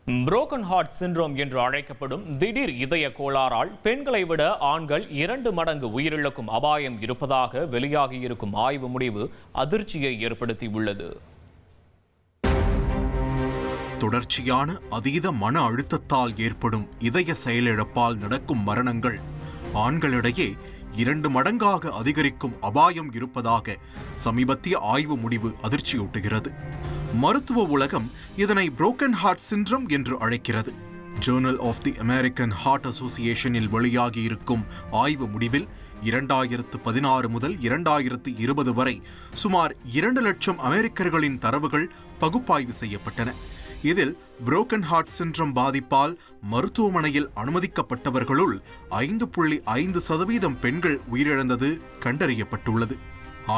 Broken heart syndrome என்று அழைக்கப்படும் திடீர் இதய கோளாறால் பெண்களை விட ஆண்கள் 2 மடங்கு உயிரிழக்கும் அபாயம் இருப்பதாக வெளியாகியிருக்கும் ஆய்வு முடிவு அதிர்ச்சியை ஏற்படுத்தியுள்ளது. தொடர்ச்சியான அதீத மன அழுத்தத்தால் ஏற்படும் இதய செயலிழப்பால் நடக்கும் மரணங்கள் ஆண்களிடையே 2 மடங்காக அதிகரிக்கும் அபாயம் இருப்பதாக சமீபத்திய ஆய்வு முடிவு அதிர்ச்சியூட்டுகிறது. மருத்துவ உலகம் இதனை புரோக்கன் ஹார்ட் சிண்ட்ரோம் என்று அழைக்கிறது. Journal of the American Heart அசோசியேஷனில் வெளியாகியிருக்கும் ஆய்வு முடிவில் 2016 முதல் 2020 வரை சுமார் 2 லட்சம் அமெரிக்கர்களின் தரவுகள் பகுப்பாய்வு செய்யப்பட்டன. இதில் புரோக்கன் ஹார்ட் சிண்ட்ரோம் பாதிப்பால் மருத்துவமனையில் அனுமதிக்கப்பட்டவர்களுள் 5.5% பெண்கள் உயிரிழந்தது கண்டறியப்பட்டுள்ளது.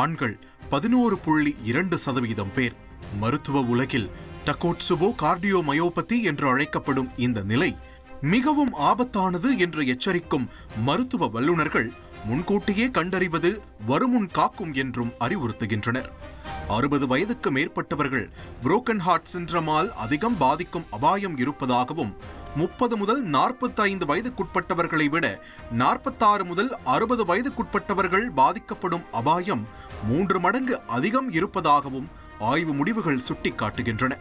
ஆண்கள் 11.2% பேர். மருத்துவ உலகில் டகோட்சுபோ கார்டியோமயோபதி என்று அழைக்கப்படும் இந்த நிலை மிகவும் ஆபத்தானது என்று எச்சரிக்கும் மருத்துவ வல்லுநர்கள் முன்கூட்டியே கண்டறிவது வருமுன் காக்கும் என்றும் அறிவுறுத்துகின்றனர். 60 வயதுக்கு மேற்பட்டவர்கள் புரோக்கன் ஹார்ட் சிண்ட்ரோமால் அதிகம் பாதிக்கும் அபாயம் இருப்பதாகவும் 30 முதல் 45 வயதுக்குட்பட்டவர்களை விட 46 முதல் 60 வயதுக்குட்பட்டவர்கள் பாதிக்கப்படும் அபாயம் 3 மடங்கு அதிகம் இருப்பதாகவும் ஆய்வு முடிவுகள் சுட்டிக்காட்டுகின்றன.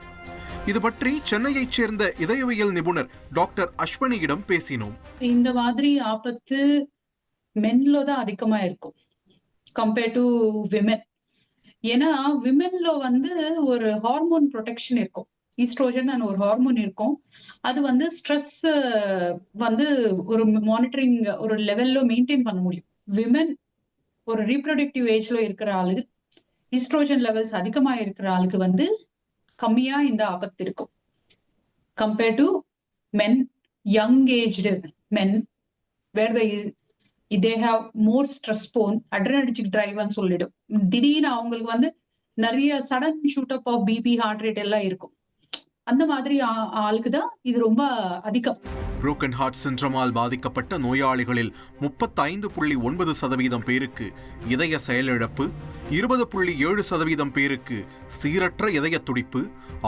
இது பற்றி சென்னையைச் சேர்ந்த இதயவியல் நிபுணர் டாக்டர் அஸ்வினியிடம் பேசினோம். இந்த மாதிரி ஆபத்து மென்ல தான் அதிகமா இருக்கும் கம்பேர்ட் டு விமென். ஏன்னா விமென்ல ஒரு ஹார்மோன் ப்ரொடெக்ஷன் இருக்கும், ஈஸ்ட்ரோஜன் ஒரு ஹார்மோன் இருக்கும். அது ஸ்ட்ரெஸ் ஒரு மானிட்டரிங் ஒரு லெவல்ல மெயின்டைன் பண்ண முடியும். விமென் ஒரு ரீப்ரொடக்டிவ் ஏஜ்ல இருக்கிற ஆளு, ஈஸ்ட்ரோஜன் லெவல்ஸ் அதிகமா இருக்கிற ஆளுக்கு கம்மியா இந்த ஆபத்து இருக்கும் compared to men, young aged men where they have more stress prone, adrenergic drive ன்னு சொல்லிடும். திடீர்னு அவங்களுக்கு நிறைய sudden shoot up of BP, heart rate எல்லாம் இருக்கும். அந்த மாதிரி ஆளுக்கு தான் இது ரொம்ப அதிகம். புரோக்கன் ஹார்ட் சிண்ட்ரோமால் பாதிக்கப்பட்ட நோயாளிகளில் 35.9% பேருக்கு இதய செயலிழப்பு, 20.7% பேருக்கு சீரற்ற இதய துடிப்பு,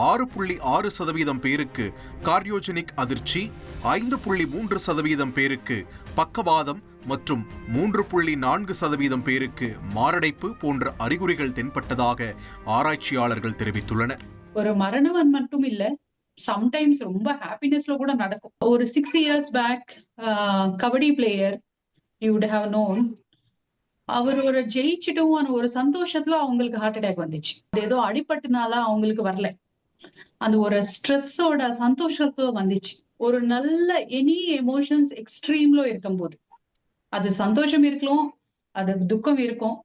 6.6% பேருக்கு கார்டியோஜெனிக் அதிர்ச்சி, 5.3% பேருக்கு பக்கவாதம் மற்றும் 3.4% பேருக்கு மாரடைப்பு போன்ற அறிகுறிகள் தென்பட்டதாக ஆராய்ச்சியாளர்கள் தெரிவித்துள்ளனர். ஒரு மரணம் மட்டும் இல்ல, சம்டைம்ஸ் ரொம்ப ஹாப்பினஸ்ல கூட நடக்கும். ஒரு 6 years back kabaddi player you would have known, அவர் ஒரு ஜெயிச்சிட்டும் ஒரு சந்தோஷத்துல அவங்களுக்கு ஹார்ட் அட்டாக் வந்துச்சு. அது ஏதோ அடிபட்டுனால அவங்களுக்கு வரல, அந்த ஒரு ஸ்ட்ரெஸ்ஸோட சந்தோஷத்துல வந்துச்சு. ஒரு நல்ல எனி எமோஷன்ஸ் எக்ஸ்ட்ரீம்ல இருக்கும் போது, அது சந்தோஷம் இருக்கலாம், அது துக்கம் இருக்கும்.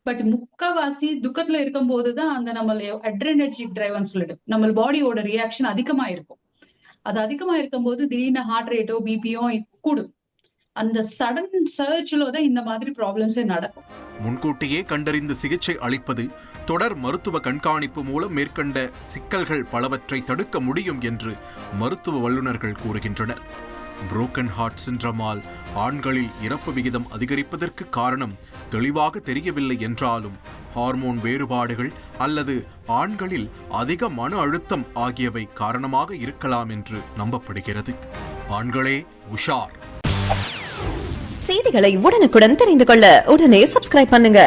பட் முக்காவாசி துக்கத்துல இருக்கும் போதுதான் அந்த நம்மள அட்ரெனர்ஜிக் டிரைவ்னு சொல்லிடும், நம்ம பாடியோட ரியாக்ஷன் அதிகமா இருக்கும். அது அதிகமா இருக்கும் போது திடீர்னு ஹார்ட் ரேட்டோ பிபியோ கூடும். அந்த சடன் சர்ச்ல தான் இந்த மாதிரி ப்ராப்ளம்ஸே நடக்கும். முன்கூட்டியே கண்டறிந்து சிகிச்சை அளிப்பது, தொடர் மருத்துவ கண்காணிப்பு மூலம் மேற்கண்ட சிக்கல்கள் பலவற்றை தடுக்க முடியும் என்று மருத்துவ வல்லுநர்கள் கூறுகின்றனர். புரோக்கன் ஹார்ட் சிண்ட்ரோமால் ஆண்களில் இறப்பு விகிதம் அதிகரிப்பதற்கு காரணம் தெளிவாக தெரியவில்லை என்றாலும் ஹார்மோன் வேறுபாடுகள் அல்லது ஆண்களில் அதிக மன அழுத்தம் ஆகியவை காரணமாக இருக்கலாம் என்று நம்பப்படுகிறது. ஆண்களே உஷார். செய்திகளை உடனுக்குடன் தெரிந்து கொள்ள உடனே சப்ஸ்கிரைப் பண்ணுங்க.